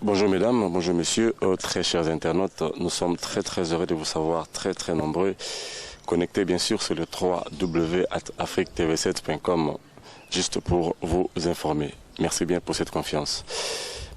Bonjour mesdames, bonjour messieurs, très chers internautes, nous sommes très heureux de vous savoir très nombreux, connectés bien sûr sur le www.afriquetv7.com, juste pour vous informer. Merci bien pour cette confiance.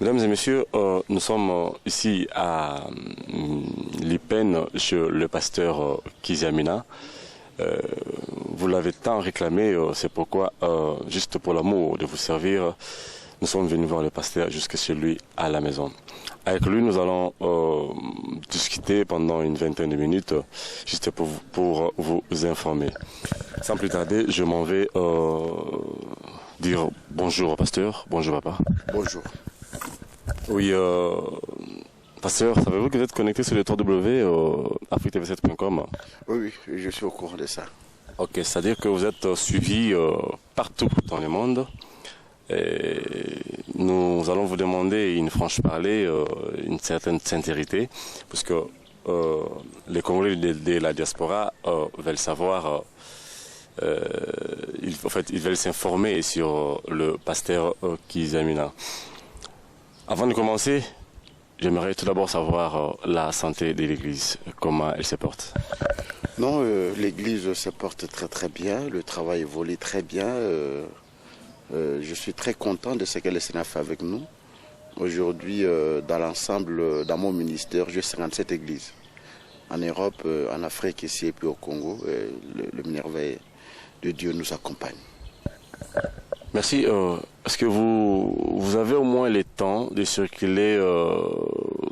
Mesdames et messieurs, nous sommes ici à Lipen chez le pasteur Kiziamina. Vous l'avez tant réclamé, c'est pourquoi, juste pour l'amour de vous servir, nous sommes venus voir le pasteur jusque chez lui à la maison. Avec lui, nous allons discuter pendant une vingtaine de minutes, juste pour vous informer. Sans plus tarder, je m'en vais dire bonjour au pasteur. Bonjour papa. Bonjour. Oui, pasteur, savez-vous que vous êtes connecté sur le www.afriquetv7.com? Oui, je suis au courant de ça. Ok, c'est-à-dire que vous êtes suivi partout dans le monde. Et nous allons vous demander une franche parler, une certaine sincérité, puisque les Congolais de la diaspora veulent savoir, ils veulent s'informer sur le pasteur Kiziamina. Avant de commencer, j'aimerais tout d'abord savoir la santé de l'Église, comment elle se porte. Non, l'Église se porte très bien, le travail évolue très bien. Je suis très content de ce que le Sénat fait avec nous. Aujourd'hui, dans l'ensemble, dans mon ministère, j'ai 57 églises. En Europe, en Afrique, ici et puis au Congo, le merveille de Dieu nous accompagne. Merci. Est-ce que vous avez au moins le temps de circuler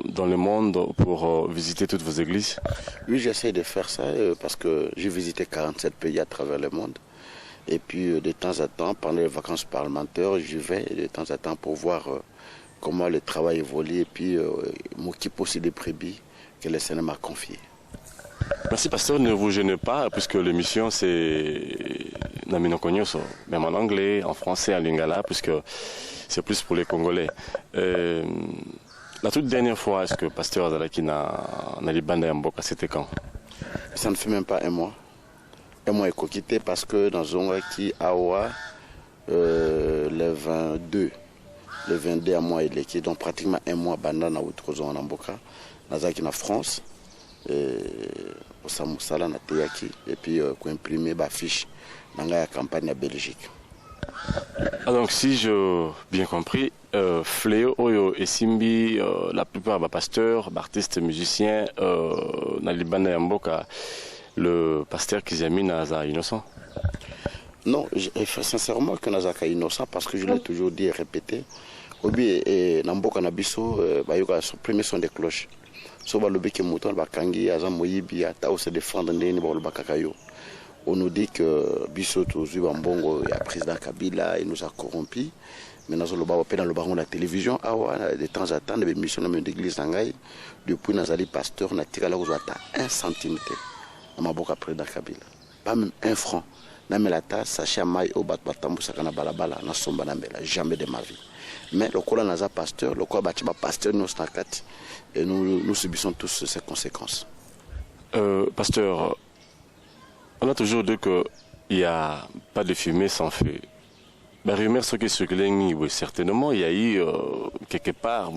dans le monde pour visiter toutes vos églises? Oui, j'essaie de faire ça parce que j'ai visité 47 pays à travers le monde. Et puis de temps à temps, pendant les vacances parlementaires, j'y vais de temps à temps pour voir comment le travail évolue et puis m'occupe aussi des brebis que le Sénat m'a confiées. Merci pasteur, ne vous gênez pas puisque l'émission c'est Namino Konyoso, même en anglais, en français, en lingala, puisque c'est plus pour les Congolais. La toute dernière fois, est-ce que pasteur Azalaki n'a Banda Yamboka, c'était quand? Ça ne fait même pas un mois. Un mois est quitté parce que dans un qui Awa le 22 à mois il est donc pratiquement un mois Banda na autre zone en Mboka nazaki na France au Samusala na Teyaki et puis qu'on imprimer ba fiche dans la campagne à Belgique. Ah donc si j'ai bien compris, Fléau Oyo et Simbi, la plupart des pasteurs, artistes, musiciens, na Libanda Yamboka, le pasteur Kiziamina est innocent? Non, sincèrement que Nazaka est innocent parce que je l'ai toujours dit et répété. Obi et Namboka Nabiso, bayoka premier son des cloches. Soba lobi ke mouton bakangi azam moyibi ata se défendre ndeni ba bakakayo. On nous dit que Bisso Tozu Bambongo est président Kabila, il nous a corrompus. Maintenant, on va dans le baron de la télévision, de temps à temps, des missions d'église Nangaï, depuis Nazali pasteur, on a tiré la rose à 1 centimètre. On m'a beaucoup appris dans Kabila. Pas même 1 franc. Namelata, Sacha Maï, Obatbatambo, Sakana Balabala, Nasomba Namela, jamais de ma vie. Mais le Kola Naza pasteur, le Kola Batiba pasteur, nous snakati, et nous subissons tous ces conséquences. Pasteur, on a toujours dit qu'il n'y a pas de fumée sans feu. La rumeur sur oui, certainement, il y a eu quelque part,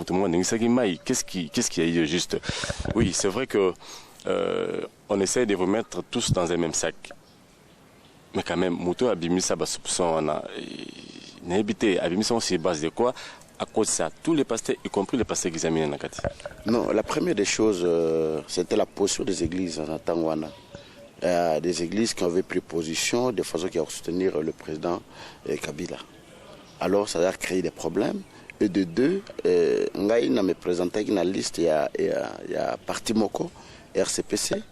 qu'est-ce qu'il y a eu juste? Oui, c'est vrai que on essaie de vous mettre tous dans un même sac. Mais quand même, Mouto a bimé ça, on a évité, a bimé ça aussi base de quoi? À cause de ça, tous les pasteurs, y compris les pasteurs qui examinent Nakati. Non, la première des choses, c'était la posture des églises en Tangwana. Des églises qui avaient pris position de façon à soutenir le président Kabila. Alors ça a créé des problèmes. Et de deux, Ngaï n'a me présenté une liste, il y a Parti Moko, RCPC.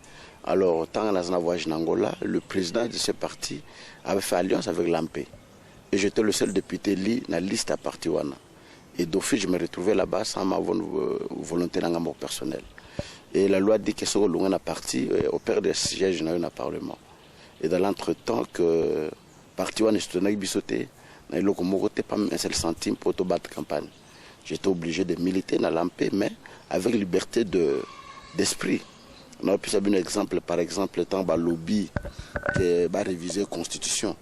Alors, tant que nous voyage en Angola, le président de ce parti avait fait alliance avec l'AMP. Et j'étais le seul député lié dans la liste à Parti Wana. Et d'office, je me retrouvais là-bas sans ma volonté dans mon personnel. Et la loi dit que ce qu'on a parti opère des sièges dans le Parlement. Et dans l'entretemps que Parti Wana est bissoté, il n'y a pas un seul centime pour te battre campagne. J'étais obligé de militer dans l'AMP, mais avec liberté d'esprit. On a pu savoir un exemple, par exemple, tant que lobby qui va réviser la Constitution.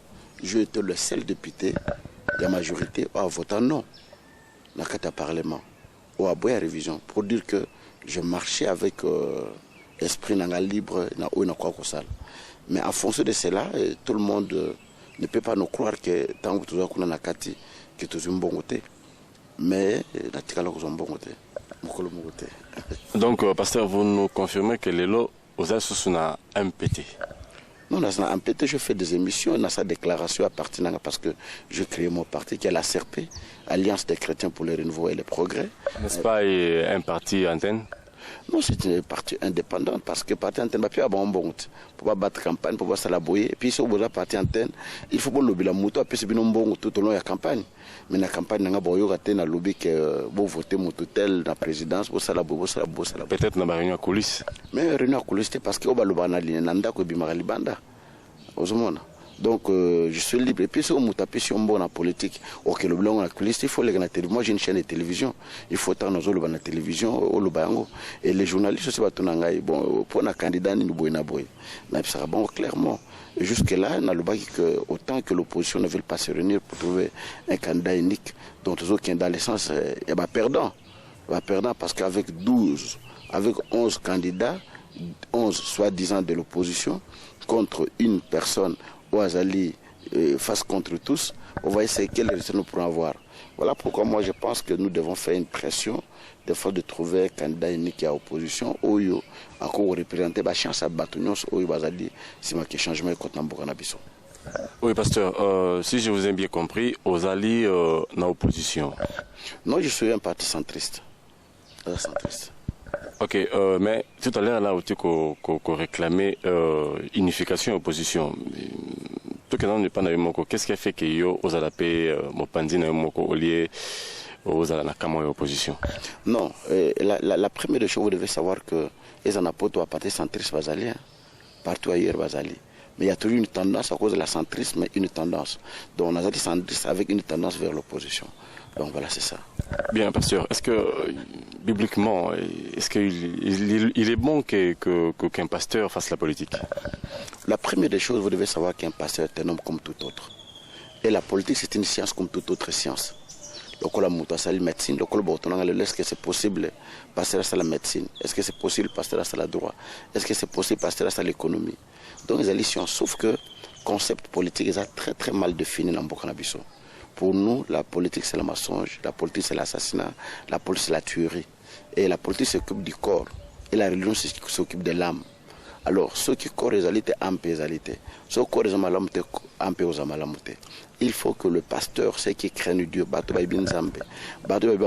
Je étais le seul député de la majorité à voter non dans le Parlement. ou à boire révision pour dire que je marchais avec esprit libre na quoi que ça. Mais en fonction de cela, tout le monde ne peut pas nous croire que tant que tu as na kati que tu es un bon côté. Mais na tikala ko bon côté. Mokolo mo côté. Donc pasteur, vous nous confirmez que les lots aux associations na MPT. Non, dans un MPT, je fais des émissions, dans sa déclaration à partir parce que je crée mon parti qui est la CRP, Alliance des chrétiens pour le renouveau et le progrès. N'est-ce pas un parti antenne? Non, c'est une partie indépendante parce que parti antenne va plus bon pour pas battre campagne, pour pas s'alaboyer. Et puis si on a parti antenne, il faut pas lobby la moto, puis c'est bien bon tout au long de la campagne. Mais la campagne n'a pas eu na lobby que vous votez mon tel la présidence, vous s'alaboyer, vous s'alaboyer. Peut-être dans la réunion à coulisses. Mais réunion à coulisses, c'est parce que on va lobby na ligne nanda ko bimara libanda. Donc je suis libre. Et puis si on tape sur un bon en politique, ok le blanc à coulisses, il faut les gagner. Moi j'ai une chaîne de télévision, il faut tant nos autres la télévision au Lubango et les journalistes aussi batunangai bon pour un candidat ni boina boy. Mais ça bon clairement. Et jusque là, on a le bac que autant que l'opposition ne veut pas se réunir pour trouver un candidat unique, dont les autres qui sont dans l'essence est perdant. Perdant parce qu'avec 11 candidats, 11 soi-disant de l'opposition, contre une personne ou Azali face contre tous, on va essayer quel résultat nous pourrons avoir. Voilà pourquoi moi je pense que nous devons faire une pression des fois de trouver un candidat unique à opposition ou encore représenter la chance à Batunios ou Bazali si ma changement est contre Mbokanabiso. Oui, pasteur, si je vous ai bien compris, aux alliés dans l'opposition. Non, je suis un parti centriste. Ok, mais tout à l'heure, là, où tu as réclamé unification et opposition. Tout le monde n'est pas dans qu'est-ce qui a fait que yo aux alapé mopandi na moko au lieu aux alanakamo et opposition? Non, la première des choses, vous devez savoir que les anapoto à partir centriste bazali, partout ailleurs bazali. Mais il y a toujours une tendance à cause de la centrisme, une tendance. Donc on a dit centriste avec une tendance vers l'opposition. Donc voilà, c'est ça. Bien, pasteur, est-ce que, bibliquement, est-ce qu'il est bon qu'un pasteur fasse la politique? La première des choses, vous devez savoir qu'un pasteur est un homme comme tout autre. Et la politique, c'est une science comme toute autre science. Le médecine, est-ce que c'est possible passer à la médecine? Est-ce que c'est possible passer à la droit? Est-ce que c'est possible passer à l'économie? Donc, les sciences, sauf que le concept politique est très très mal défini dans Burkina Faso. Pour nous, la politique c'est le mensonge, la politique c'est l'assassinat, la politique c'est la tuerie. Et la politique s'occupe du corps et la religion s'occupe de l'âme. Alors, ceux qui corps les alités, âme les alités. Ceux qui corps les âmes, âme aux âmes. Il faut que le pasteur, ceux qui craignent Dieu,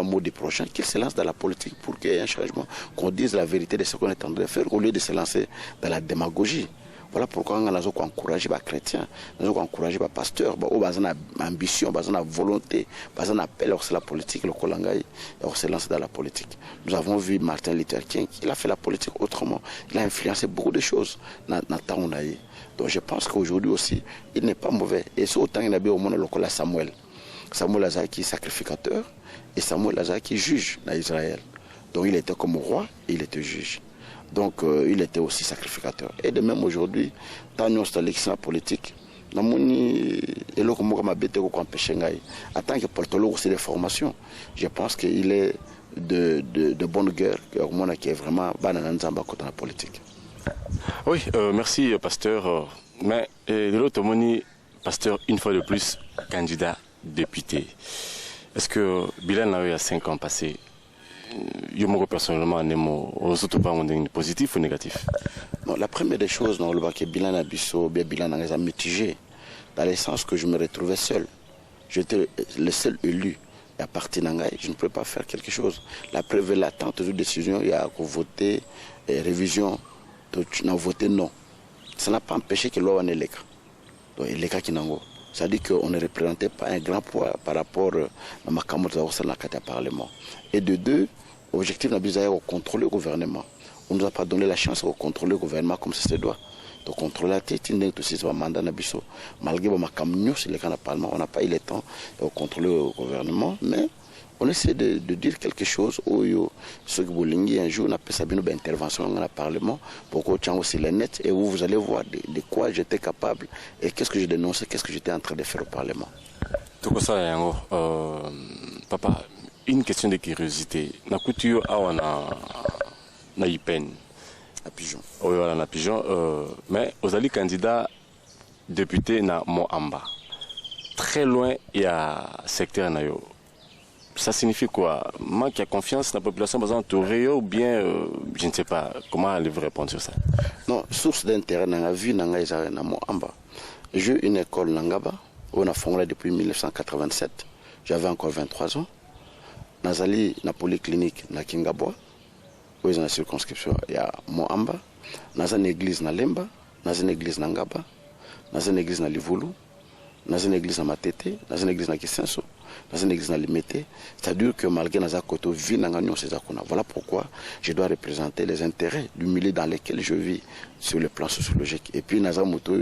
mot du prochain, qu'il se lance dans la politique pour qu'il y ait un changement, qu'on dise la vérité de ce qu'on est en train de faire, au lieu de se lancer dans la démagogie. Voilà pourquoi on a encouragé les chrétiens, on a encouragé les pasteurs, on a une ambition, on a une volonté, on a un appel à la politique, on se lance dans la politique. Nous avons vu Martin Luther King, il a fait la politique autrement, il a influencé beaucoup de choses dans le temps où on a eu. Donc je pense qu'aujourd'hui aussi, il n'est pas mauvais. Et c'est autant qu'il y a au monde le Samuel. Samuel Azaki sacrificateur et Samuel Azaki juge dans Israël. Donc il était comme roi et il était juge. Donc il était aussi sacrificateur. Et de même aujourd'hui, dans l'élection politique, en tant que portologue aussi de formation, je pense qu'il est de bonne guerre qui est vraiment dans la politique. Oui, merci pasteur. Mais de l'autre côté, pasteur, une fois de plus, candidat député. Est-ce que Bilan a eu à 5 ans passés? Yo personnellement, on positif ou négatif? Non, la première des choses, non, le bilan a bilan a mitigé, dans le sens que je me retrouvais seul. J'étais le seul élu. Et à partir d'Angaï, je ne pouvais pas faire quelque chose. La preuve est l'attente de décision, il y a voté, révision, on a voté non. Ça n'a pas empêché que l'on ait les cas. Donc, les cas qui n'ont pas. C'est-à-dire qu'on ne représentait pas un grand poids par rapport à ma camarade dans le Parlement. Et de deux, l'objectif n'a pas été de contrôler le gouvernement. On ne nous a pas donné la chance de contrôler le gouvernement comme ça se doit. De contrôler la tête, malgré ma camarade sur le Parlement, on n'a pas eu le temps de contrôler le gouvernement, mais on essaie de dire quelque chose où ceux qui voulaient un jour on a fait une intervention dans le Parlement pour que aussi les net et où vous allez voir de quoi j'étais capable et qu'est-ce que je dénonçais, qu'est-ce que j'étais en train de faire au Parlement. Tout ça, papa, une question de curiosité. Na couture na Ipen. À Pigeon. Oui, voilà, na Pigeon. Mais aux alliés candidats députés na Moamba. Très loin, il y a secteur nayo. Ça signifie quoi? Manque de confiance dans la population, par exemple, ou bien, je ne sais pas, comment allez-vous répondre sur ça? Non, source d'intérêt, dans la vie, dans la Moamba. J'ai une école Nangaba, où on a fondé depuis 1987. J'avais encore 23 ans. Nazali, na polyclinique, na Kingabwa, où ils ont la circonscription, il y a Moamba. Dans une église na Lemba, dans une église na Ngaba, dans une église na Livulu, dans une église na Matete, dans une église na Kisenso, dans une église na Limete. C'est-à-dire que malgré Naza Koto vit dans l'Union César-Kuna. Voilà pourquoi je dois représenter les intérêts du milieu dans lequel je vis sur le plan sociologique. Et puis Naza Moto,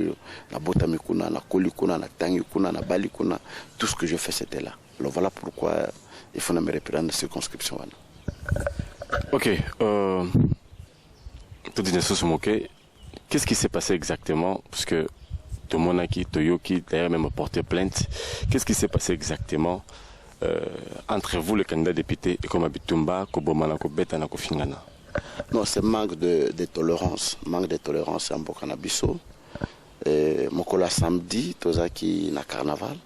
na Botamikuna, na Kolikuna, na Tangikuna, na Balikuna, tout ce que je fais c'était là. Alors voilà pourquoi il faut me représenter la circonscription. Ok. Tout dit sur moquer. Qu'est-ce qui s'est passé exactement? Parce que Tomonaki, Toyoki, d'ailleurs même porté plainte. Qu'est-ce qui s'est passé exactement entre vous, le candidat député, et comme Abitumba, Kobomana, Kobeta, Kofingana? Non, c'est manque de tolérance. Manque de tolérance en Bokanabiso. Mokola samedi, Tozaki na carnaval.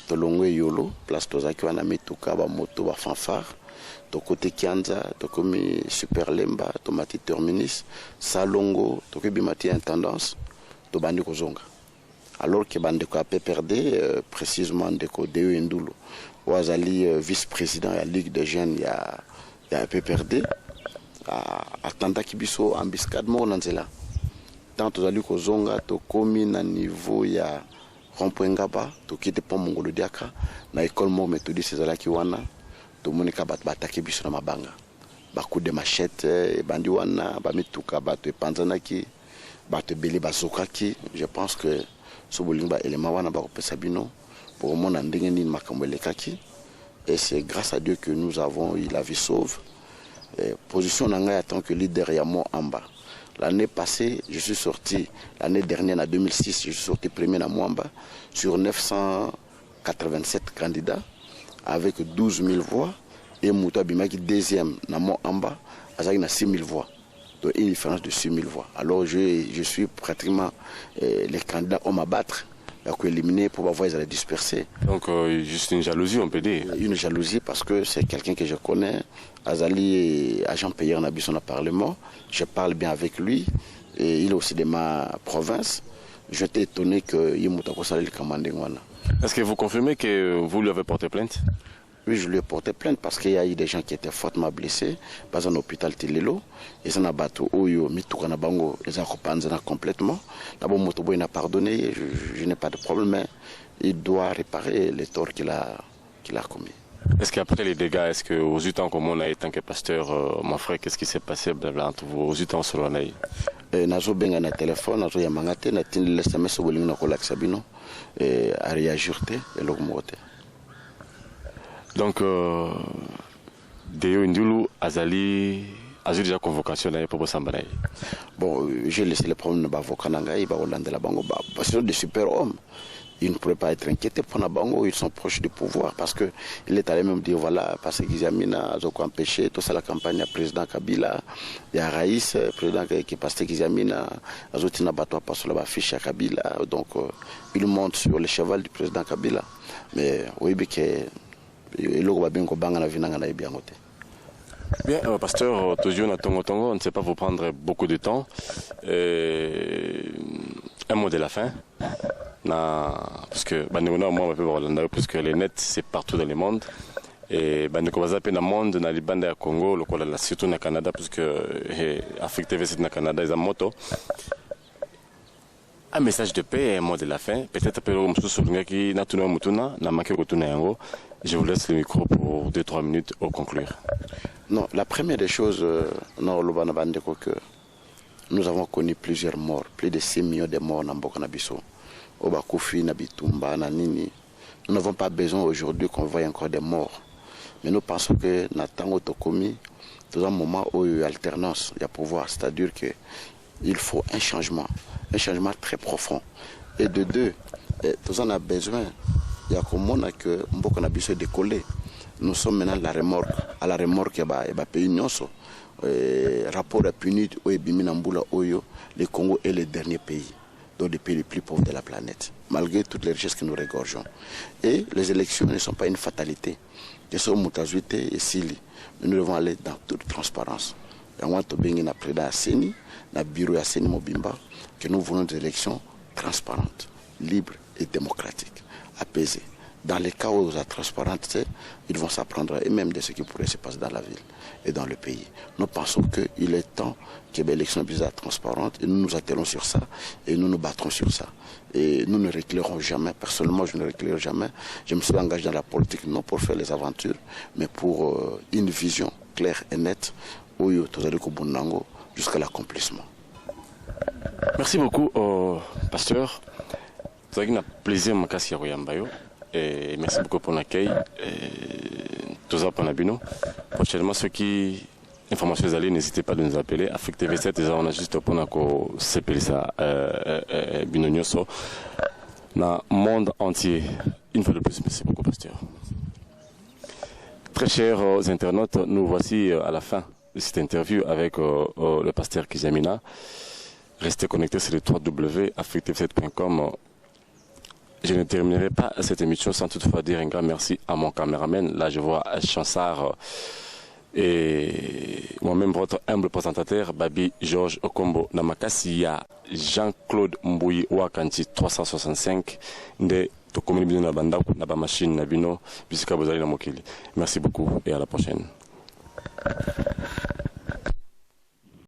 Tolongwe Yolo, place Tozaki wana mituka, ba moto, ba fanfare. Tokote Kianza, Tokomi Super Lemba, Tomati Terminus, Salongo, Tokobi Mati Intendance, Tobandi Kozonga. Alors que Bandeko a PPRD, précisément Ndeko Deo Ndulu, Ouazali vice-président de la Ligue des jeunes, il y a PPRD, à Tanda Kibiso, Ambiscade, Monanzela. Tant Tozali Kozonga, Tokomi na niveau, il y a Rompoengaba, Tokite Pomongolo Diaka, na école Mort Méthodiste Cézalaki Wana. Tomonika bat bataki biso na mabanga baku de machette bandi wana bamituka bato epanzanaki bato ebele bazokaki. Je pense que so bolingi ba élément wana bakopesa bino pour mona ndenge nini makambo elekaki, et c'est grâce à Dieu que nous avons eu la vie sauve. Position nanga en tant que leader ya Moamba. L'année passée, je suis sorti, l'année dernière en 2006, je suis sorti premier à Moamba sur 987 candidats avec 12 000 voix, et Mouta Bimaki deuxième dans Moamba avec 6 000 voix. Donc une différence de 6 000 voix. Alors je suis pratiquement les candidats hommes à battre, éliminer pour voir ils allaient disperser. Donc juste une jalousie, on peut dire. Une jalousie parce que c'est quelqu'un que je connais. Azali, agent payeur dans le Parlement, je parle bien avec lui, et il est aussi de ma province. J'étais étonné que Yimouta Kosali le Kamandengwana. Est-ce que vous confirmez que vous lui avez porté plainte? Oui, je lui ai porté plainte parce qu'il y a eu des gens qui étaient fortement blessés, pas en hôpital Tilelo, et ça n'a pas tout, Mitukana Bango, les accompagnent complètement. D'abord, Motobo, il a pardonné, je n'ai pas de problème, mais il doit réparer les torts qu'il a commis. Est-ce qu'après les dégâts, est-ce qu'aux 8 ans, comme on a été en tant que pasteur, mon frère, qu'est-ce qui s'est passé entre vous, aux 8 ans sur l'année? Nazo benga na téléphone, nazo yamangate, na tindi le SMS au bolingo na kolak sabino, à réagir et l'augmenter. Donc, Deo Ndulu, Azali, a déjà convocation pour Sambanaï. Bon, j'ai laissé les problèmes de Bavokananga, il va Hollande la Bango, parce que des super hommes. Ils ne pourraient pas être inquiétés pour Nabango, ils sont proches du pouvoir parce qu'il est allé même dire voilà, parce que Gizamina a empêché, tout ça la campagne du président Kabila, il y a Raïs, président qui passe Gizamina, a zotina bateau pas sur la fiche à Kabila, donc il monte sur le cheval du président Kabila. Mais oui, il va bien qu'on banga la vinanga na bien côté. Bien, pasteur Tozio Natongo Tongo, on ne sait pas vous prendre beaucoup de temps. Un mot de la fin. Parce que parce que les nets c'est partout dans le monde, et bandeko bazape na monde na libanda ya Congo lokola surtout na Canada parce que Afrique TV c'est na Canada ils moto. Un message de paix et un mot de la fin. Peut-être je vous laisse le micro pour 2-3 minutes au conclure. Non, la première des choses, que nous avons connu plusieurs morts, plus de 6 millions de morts dans Bokanabiso. Obakufi, Nabitumba, Nanini. Nous n'avons pas besoin aujourd'hui qu'on voie encore des morts. Mais nous pensons que Natango Tokomi, dans un moment où il y a alternance, il y a pouvoir, c'est-à-dire qu'il faut un changement très profond. Et de deux, tout ça on a besoin, il y a comme on a que Mbokanabiso est décollé. nous sommes maintenant à la remorque et pays nyonso. Rapport à punir le Congo est le dernier pays, donc les pays les plus pauvres de la planète, malgré toutes les richesses que nous regorgeons. Et les élections ne sont pas une fatalité. Nous devons aller dans toute transparence. Que nous voulons des élections transparentes, libres et démocratiques, apaisées. Dans les cas où la transparence, ils vont s'apprendre eux-mêmes de ce qui pourrait se passer dans la ville et dans le pays. Nous pensons qu'il est temps que l'élection soit transparente et nous nous attelons sur ça et nous nous battrons sur ça. Et nous ne reculerons jamais, personnellement je ne reculerai jamais. Je me suis engagé dans la politique non pour faire les aventures, mais pour une vision claire et nette jusqu'à l'accomplissement. Merci beaucoup, pasteur. C'est un plaisir de vous et merci beaucoup pour l'accueil. Tout ça pour Nabino. Prochainement, ceux qui informations allées, n'hésitez pas de nous appeler. Afrique TV 7, on a juste pour nous s'appeler ça Binonioso. Dans le monde entier. Une fois de plus, merci beaucoup, pasteur. Très chers internautes, nous voici à la fin de cette interview avec le pasteur Kijamina. Restez connectés sur le www.afriquetv7.com. Je ne terminerai pas cette émission sans toutefois dire un grand merci à mon caméraman. Là, je vois Chansard et moi-même, votre humble présentateur, Babi Georges Okombo. Namakasi, il y a Jean-Claude Mbouyi Wakanti 365 de Tokomini na Bandaku, na ba machine na bino, bisika bozali na mokili. Merci beaucoup et à la prochaine.